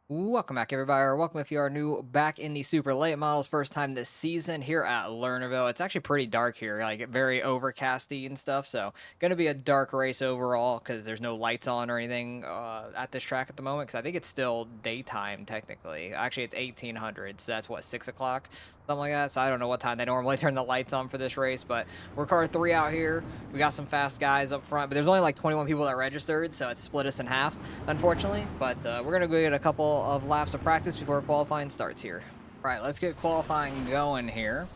Welcome back, everybody, or welcome if you are new back in the super late models. First time this season here at Lernerville. It's actually pretty dark here, like very overcasty and stuff. So, going to be a dark race overall because there's no lights on or anything at this track at the moment. Because I think it's still daytime technically. Actually, it's 1800, so that's what 6 o'clock, something like that. So I don't know what time they normally turn the lights on for this race, but we're car 3 out here. We got some fast guys up front, but there's only like 21 people that registered, so it's split us in half, unfortunately. But we're gonna go get a couple of laps of practice before qualifying starts here. All right, let's get qualifying going here.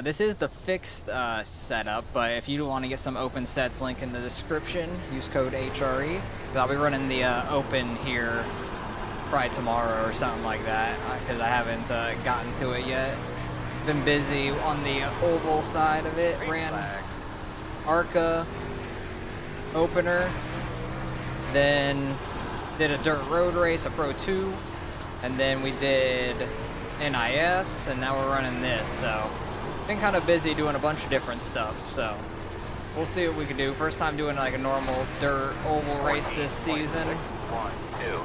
This is the fixed setup, but if you do want to get some open sets, link in the description. Use code HRE. I'll be running the open here probably tomorrow or something like that because I haven't gotten to it yet. Been busy on the oval side of it. Ran ARCA opener, then did a dirt road race, a Pro 2, and then we did NIS, and now we're running this. So been kind of busy doing a bunch of different stuff, so we'll see what we can do. First time doing like a normal dirt oval race this season.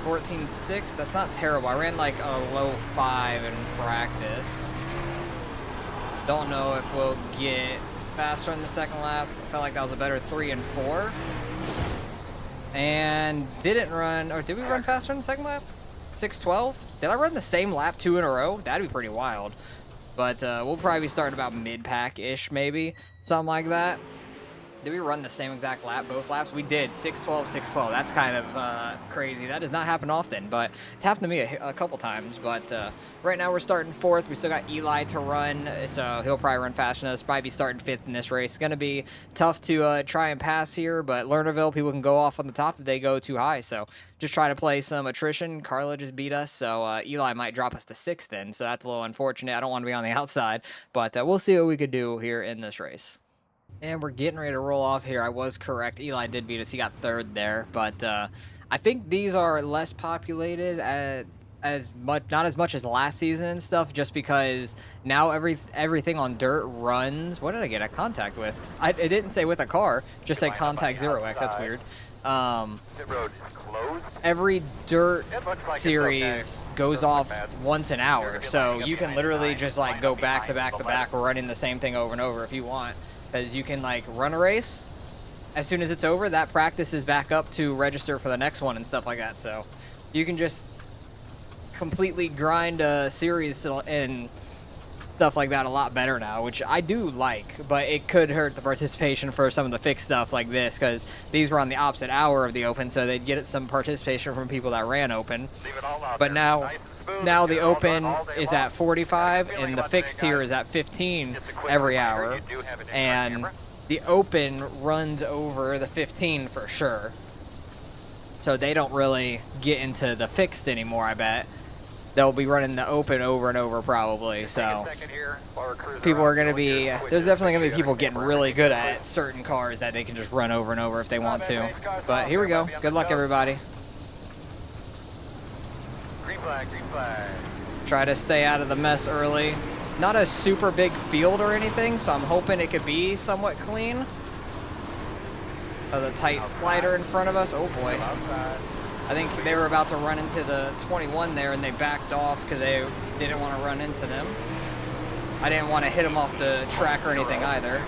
14.6, that's not terrible. I ran like a low 5 in practice. Don't know if we'll get faster in the second lap. I felt like that was a better 3 and 4. And didn't run, or did we run faster in the second lap? 6:12? Did I run the same lap 2 in a row? That'd be pretty wild. But we'll probably be starting about mid-pack-ish, maybe. Something like that. Did we run the same exact lap, both laps? We did, 6:12, 6:12. That's kind of crazy. That does not happen often, but it's happened to me a couple times. But right now we're starting 4th. We still got Eli to run, so he'll probably run faster than us. Probably be starting 5th in this race. It's going to be tough to try and pass here, but Lernerville, people can go off on the top if they go too high. So just try to play some attrition. Carla just beat us, so Eli might drop us to 6th then. So that's a little unfortunate. I don't want to be on the outside, but we'll see what we could do here in this race. And we're getting ready to roll off here. I was correct. Eli did beat us. He got 3rd there. But I think these are less populated not as much as last season and stuff, just because now everything on dirt runs. What did I get a contact with? It didn't say with a car. Just say contact 0x. That's weird. Every dirt series goes off once an hour. So you can literally just like go back to back to back running the same thing over and over if you want. Because you can like run a race, as soon as it's over, that practice is back up to register for the next one and stuff like that. So you can just completely grind a series and stuff like that a lot better now, which I do like, but it could hurt the participation for some of the fixed stuff like this, because these were on the opposite hour of the open, so they'd get some participation from people that ran open. But now the open is at 45 and the fixed here is at 15 every hour, and the open runs over the 15 for sure, so they don't really get into the fixed anymore. I bet they'll be running the open over and over probably. So people are going to be, there's definitely going to be people getting really good at certain cars that they can just run over and over if they want to. But here we go. Good luck, everybody. Green flag, green flag. Try to stay out of the mess early. Not a super big field or anything, so I'm hoping it could be somewhat clean. The tight slider in front of us. Oh boy. I think they were about to run into the 21 there, and they backed off because they didn't want to run into them. I didn't want to hit them off the track or anything either.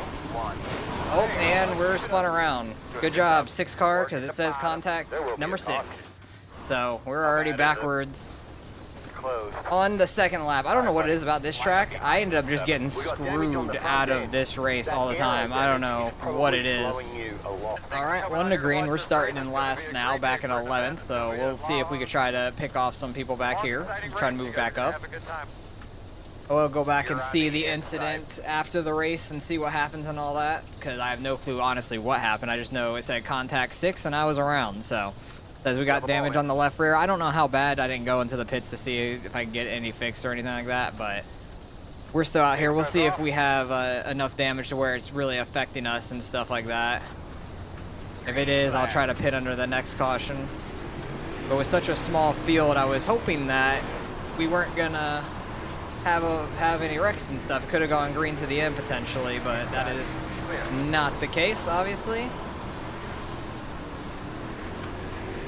Oh, and we're spun around. Good job, 6 car, because it says contact number 6. So we're already backwards on the second lap. I don't know what it is about this track. I ended up just getting screwed out of this race all the time. I don't know what it is. All right, 1 to green. We're starting in last now, back in 11th. So we'll see if we could try to pick off some people back here. Try to move back up. We'll go back and see the incident after the race and see what happens and all that, because I have no clue, honestly, what happened. I just know it said contact 6 and I was around, so. Says we got damage on the left rear. I don't know how bad. I didn't go into the pits to see if I can get any fix or anything like that, but we're still out here. We'll see if we have enough damage to where it's really affecting us and stuff like that. If it is, I'll try to pit under the next caution. But with such a small field, I was hoping that we weren't gonna have any wrecks and stuff. Could have gone green to the end potentially, but that is not the case, obviously.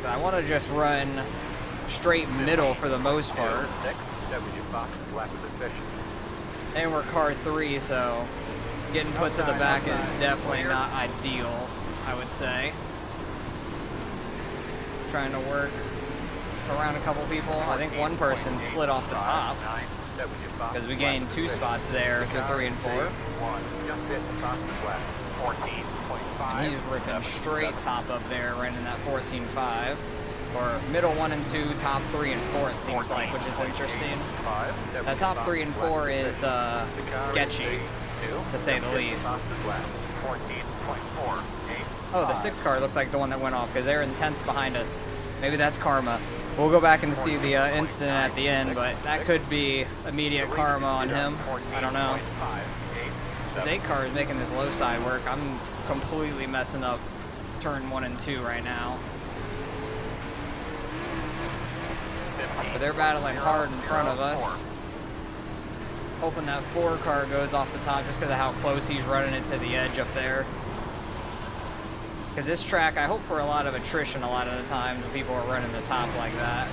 I want to just run straight middle for the most part. And we're car 3, so getting put to the back is definitely not ideal, I would say. Trying to work around a couple people. I think one person slid off the top because we gained 2 spots there through 3 and 4. And he's ripping straight top up there, right in that 14.5. Or middle 1 and 2, top 3 and 4 it seems like, which is interesting. That top 3 and 4 is sketchy, to say the least. Oh, the 6 car looks like the one that went off because they're in 10th behind us. Maybe that's karma. We'll go back and see the incident at the end, but that could be immediate karma on him. I don't know. This 8 car is making this low side work. I'm completely messing up turn 1 and 2 right now. But they're battling hard in front of us. Hoping that 4 car goes off the top just because of how close he's running it to the edge up there. Because this track, I hope for a lot of attrition a lot of the times when people are running the top like that.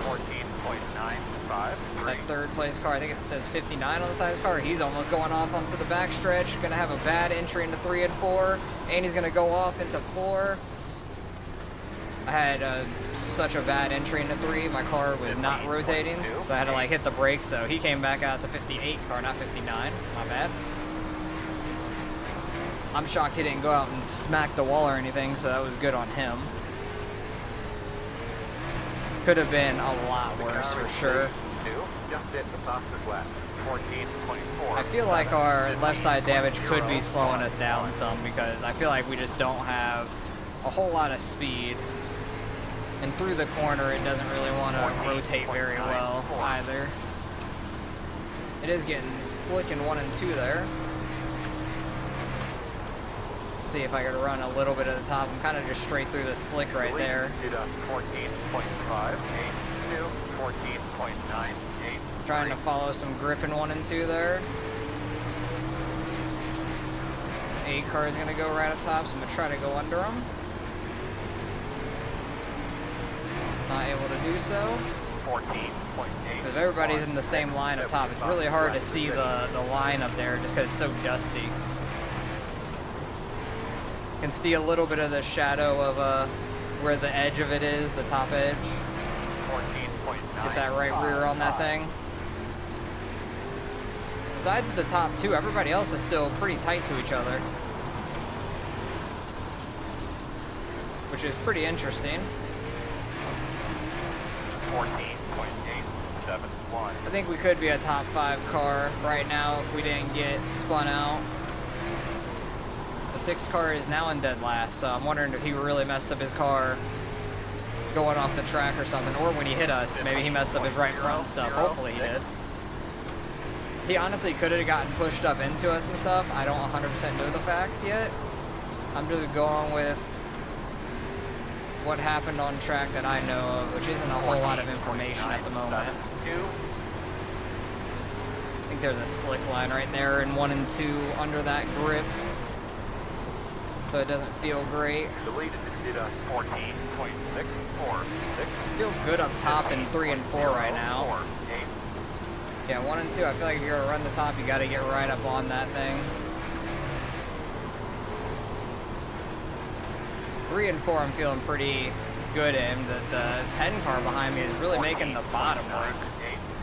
14.95. That 3rd place car, I think it says 59 on the side of his car. He's almost going off onto the back stretch. Gonna have a bad entry into 3 and 4. And he's gonna go off into 4. I had such a bad entry into 3. My car was not rotating, so I had to like hit the brakes. So he came back out to 58 car, not 59. My bad. I'm shocked he didn't go out and smack the wall or anything, so that was good on him. Could have been a lot worse for sure. I feel like our left side damage could be slowing us down some because I feel like we just don't have a whole lot of speed. And through the corner, it doesn't really want to rotate very well either. It is getting slick in 1 and 2 there. Let's see if I could run a little bit at the top. I'm kind of just straight through the slick right there. 14.98. Trying to follow some grip in 1 and 2 there. 8 car is going to go right up top, so I'm going to try to go under him. Not able to do so. 14.8. Because everybody's in the same line up top. It's really hard to see the line up there just because it's so dusty. You can see a little bit of the shadow of where the edge of it is, the top edge. 14.9. Get that right rear on that thing. Besides the top 2, everybody else is still pretty tight to each other. Which is pretty interesting. 14.871. I think we could be a top 5 car right now if we didn't get spun out. The 6 car is now in dead last, so I'm wondering if he really messed up his car going off the track or something, or when he hit us, maybe he messed up his right front stuff. Hopefully he did. He honestly could have gotten pushed up into us and stuff. I don't 100% know the facts yet. I'm just going with what happened on track that I know of, which isn't a whole lot of information at the moment. I think there's a slick line right there in 1 and 2 under that grip, so it doesn't feel great. Feel good up top in 3 and 4 right now. Yeah, 1 and 2, I feel like if you're gonna run the top, you gotta get right up on that thing. 3 and 4, I'm feeling pretty good in. The 10 car behind me is really making the bottom work.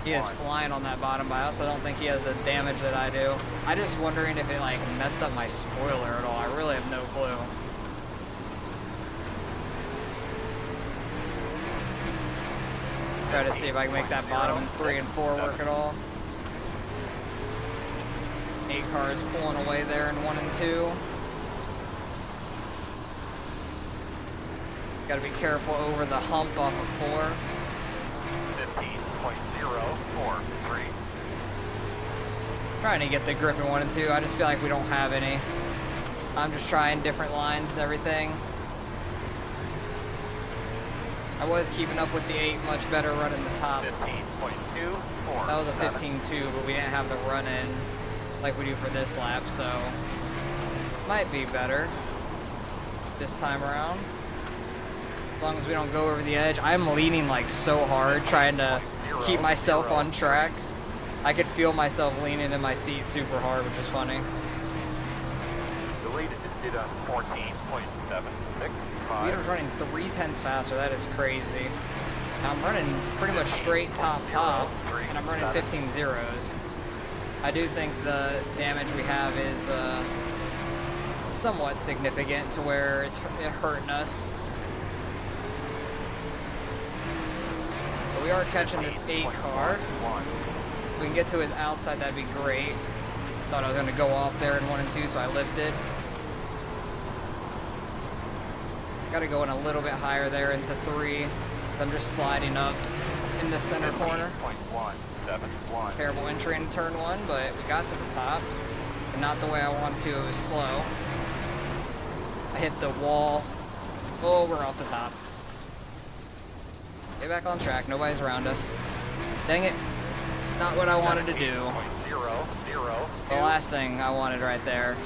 He is flying on that bottom, but I also don't think he has the damage that I do. I'm just wondering if it like messed up my spoiler at all. I really have no clue. Try to see if I can make that bottom 3 and 4 work at all. 8 cars pulling away there in 1 and 2. Got to be careful over the hump off of 4. 15.043. Trying to get the grip in 1 and 2. I just feel like we don't have any. I'm just trying different lines and everything. I was keeping up with the 8 much better running the top. 15.24. That was a 15.2, but we didn't have the run in like we do for this lap, so might be better this time around. As long as we don't go over the edge. I'm leaning like so hard trying to keep myself on track. I could feel myself leaning in my seat super hard, which is funny. The lead is at 14.76. Leader's running 3/10 faster. That is crazy. Now I'm running pretty much straight top, and I'm running 15 zeros. I do think the damage we have is somewhat significant to where it's hurting us. But we are catching this 8 car. If we can get to his outside, that'd be great. Thought I was going to go off there in 1 and 2, so I lifted. Got to go in a little bit higher there into 3. I'm just sliding up in the center corner. Terrible entry into turn 1, but we got to the top. But not the way I wanted to. It was slow. I hit the wall. Oh, we're off the top. Get back on track. Nobody's around us. Dang it. Not what I wanted to do. The last thing I wanted right there.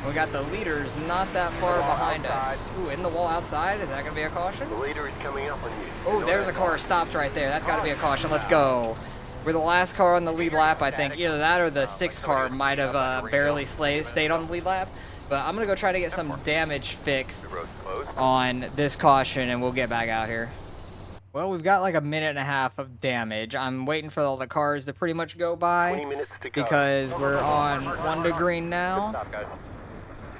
We got the leaders not that far behind us. Ooh, in the wall outside. Is that going to be a caution? The leader is coming up on you. Oh, there's a car stopped right there. That's got to be a caution. Let's go. We're the last car on the lead lap, I think. Either that or the 6 car might have barely stayed on the lead lap. But I'm going to go try to get some damage fixed on this caution, and we'll get back out here. Well, we've got like a minute and a half of damage. I'm waiting for all the cars to pretty much go by because we're on 1 to green now.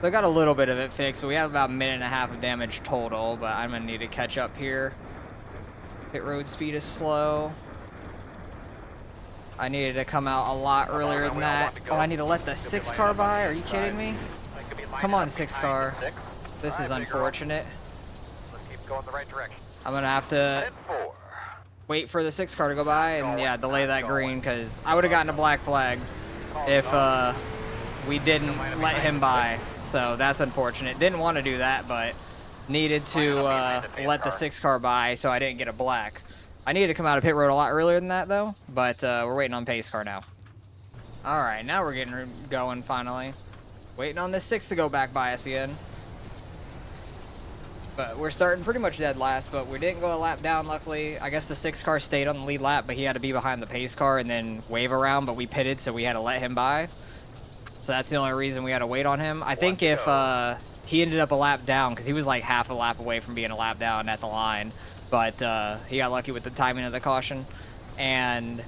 So I got a little bit of it fixed, but we have about a minute and a half of damage total, but I'm going to need to catch up here. Pit road speed is slow. I needed to come out a lot earlier than that. Oh, I need to let the 6 car by? Are you kidding me? Come on, 6 car. This is unfortunate. Let's keep going the right direction. I'm going to have to wait for the 6 car to go by and, yeah, delay that green because I would have gotten a black flag if we didn't let him by. So that's unfortunate. Didn't want to do that, but needed to let the 6 car by so I didn't get a black. I needed to come out of pit road a lot earlier than that, though, but we're waiting on pace car now. All right, now we're getting going finally. Waiting on this 6 to go back by us again. But we're starting pretty much dead last, but we didn't go a lap down, luckily. I guess the 6 car stayed on the lead lap, but he had to be behind the pace car and then wave around, but we pitted, so we had to let him by. So that's the only reason we had to wait on him. I think if he ended up a lap down, because he was like half a lap away from being a lap down at the line, but he got lucky with the timing of the caution. And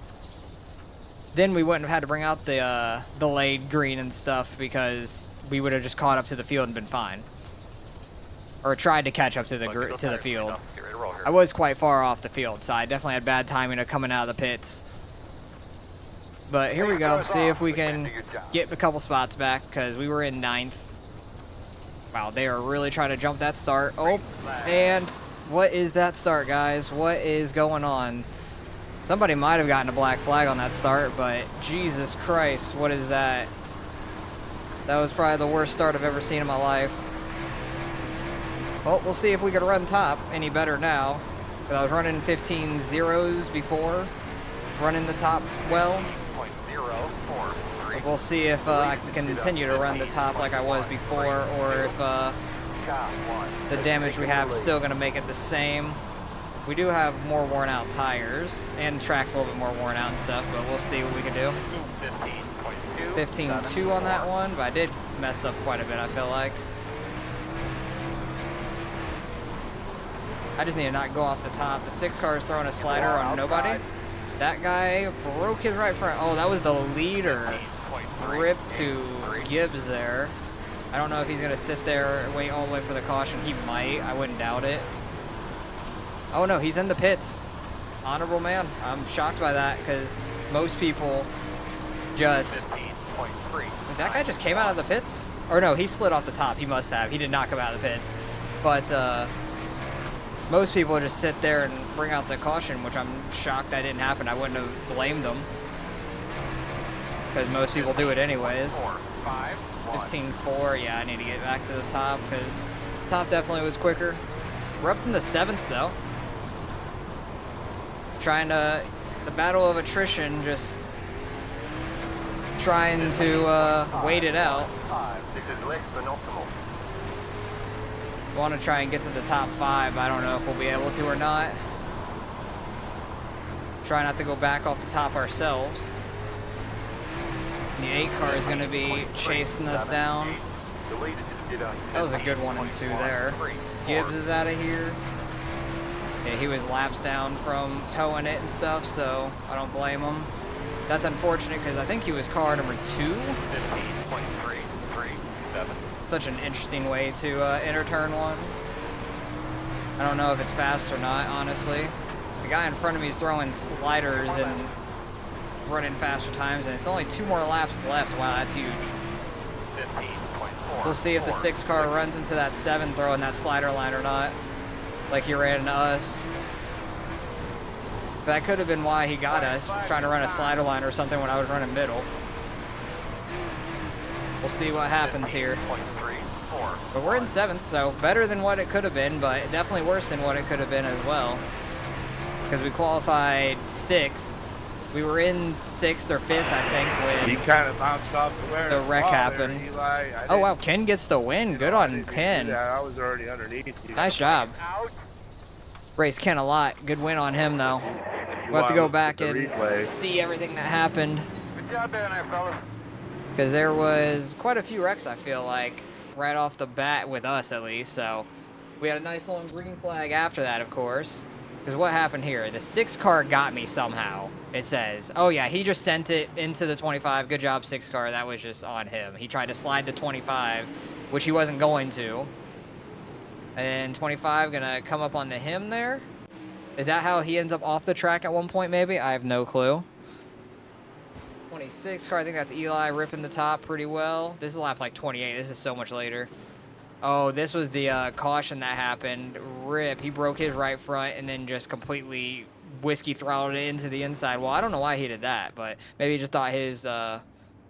then we wouldn't have had to bring out the delayed green and stuff because we would have just caught up to the field and been fine. Or tried to catch up to the field. I was quite far off the field, so I definitely had bad timing of coming out of the pits. But here we go. See if we can get a couple spots back because we were in 9th. Wow, they are really trying to jump that start. Oh, and what is that start, guys? What is going on? Somebody might have gotten a black flag on that start, but Jesus Christ, what is that? That was probably the worst start I've ever seen in my life. Well, we'll see if we can run top any better now. I was running 15 zeros before, running the top well. We'll see if I can continue to run the top like I was before, or if the damage we have is still going to make it the same. We do have more worn out tires, and track's a little bit more worn out and stuff, but we'll see what we can do. 15.2 on that one, but I did mess up quite a bit, I feel like. I just need to not go off the top. The 6 car is throwing a slider on nobody. That guy broke his right front. Oh, that was the leader. Rip to Gibbs there. I don't know if he's going to sit there and wait all the way for the caution. He might. I wouldn't doubt it. Oh, no, he's in the pits. Honorable man. I'm shocked by that because most people just... That guy just came out of the pits? Or no, he slid off the top. He must have. He did not come out of the pits. But most people just sit there and bring out the caution, which I'm shocked that didn't happen. I wouldn't have blamed them. Because most people do it anyways. 15.4, yeah, I need to get back to the top because top definitely was quicker. We're up in the 7th though. Trying to, the battle of attrition, just trying to wait it out. This is less than optimal. We want to try and get to the top 5. I don't know if we'll be able to or not. Try not to go back off the top ourselves. The 8 car is going to be chasing us down. That was a good 1 and 2 there. Gibbs is out of here. Yeah, he was laps down from towing it and stuff, so I don't blame him. That's unfortunate because I think he was car number 2. 15.337. Such an interesting way to enter turn 1. I don't know if it's fast or not, honestly. The guy in front of me is throwing sliders and running faster times, and it's only 2 more laps left. Wow, that's huge. 15.4. We'll see if the 6 car runs into that 7 throwing that slider line or not, like he ran into us. That could have been why he got us, trying to run a slider line or something when I was running middle. We'll see what happens here. But we're in 7th, so better than what it could have been, but definitely worse than what it could have been as well. Because we qualified 6th. We were in 6th or 5th, I think, when he kind of bounced off the wreck happened. Oh, wow, Ken gets the win. Good on Ken. I was already underneath you. Nice job. Raced Ken a lot. Good win on him, though. We'll have to go back and see everything that happened. Good job down there, fellas. Because there was quite a few wrecks, I feel like, right off the bat with us, at least. So we had a nice long green flag after that, of course. Because what happened here? The 6 car got me somehow. It says, oh yeah, he just sent it into the 25. Good job, 6 car. That was just on him. He tried to slide to 25, which he wasn't going to. And 25 gonna come up onto him there. Is that how he ends up off the track at one point, maybe? I have no clue. 26 car, I think that's Eli ripping the top pretty well. This is lap like 28. This is so much later. Oh, this was the caution that happened. Rip, he broke his right front and then just completely whiskey throttled it into the inside. Well, I don't know why he did that, but maybe he just thought his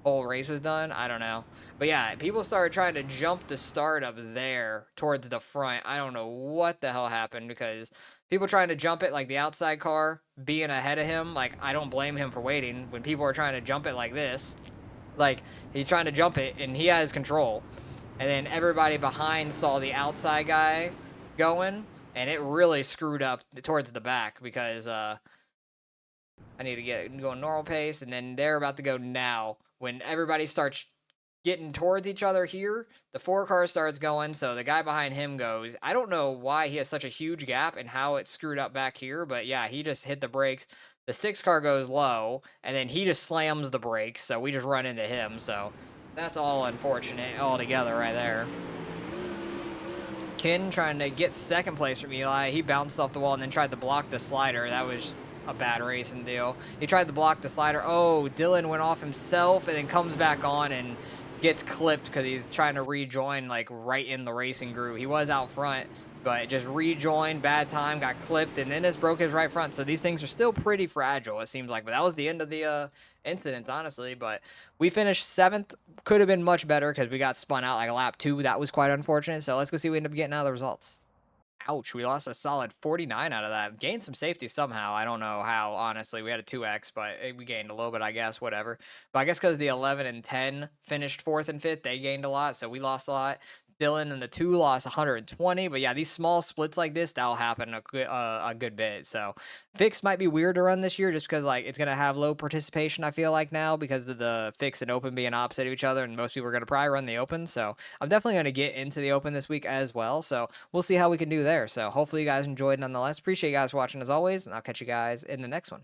whole race was done. I don't know. But yeah, people started trying to jump the start up there towards the front. I don't know what the hell happened because people trying to jump it, like the outside car being ahead of him, like I don't blame him for waiting. When people are trying to jump it like this, like he's trying to jump it and he has control. And then everybody behind saw the outside guy going, and it really screwed up towards the back because I need to get going normal pace, and then they're about to go now. When everybody starts getting towards each other here, the 4 car starts going, so the guy behind him goes. I don't know why he has such a huge gap and how it screwed up back here, but yeah, he just hit the brakes. The 6 car goes low, and then he just slams the brakes, so we just run into him, so that's all unfortunate altogether right there. Ken trying to get 2nd place from Eli. He bounced off the wall and then tried to block the slider. That was just a bad racing deal. He tried to block the slider. Oh, Dylan went off himself and then comes back on and gets clipped because he's trying to rejoin like right in the racing group. He was out front, but just rejoined, bad time, got clipped, and then just broke his right front. So these things are still pretty fragile, it seems like. But that was the end of the incident, honestly. But we finished 7th. Could have been much better because we got spun out like a lap 2. That was quite unfortunate. So let's go see what we end up getting out of the results. Ouch, we lost a solid 49 out of that. Gained some safety somehow. I don't know how, honestly. We had a 2X, but we gained a little bit, I guess, whatever. But I guess because the 11 and 10 finished 4th and 5th, they gained a lot, so we lost a lot. Dylan and the 2 lost 120, but yeah, these small splits like this, that'll happen a good bit. So fix might be weird to run this year just because like it's gonna have low participation. I feel like now because of the fix and open being opposite of each other, and most people are gonna probably run the open. So I'm definitely gonna get into the open this week as well. So we'll see how we can do there. So hopefully you guys enjoyed nonetheless. Appreciate you guys watching as always, and I'll catch you guys in the next one.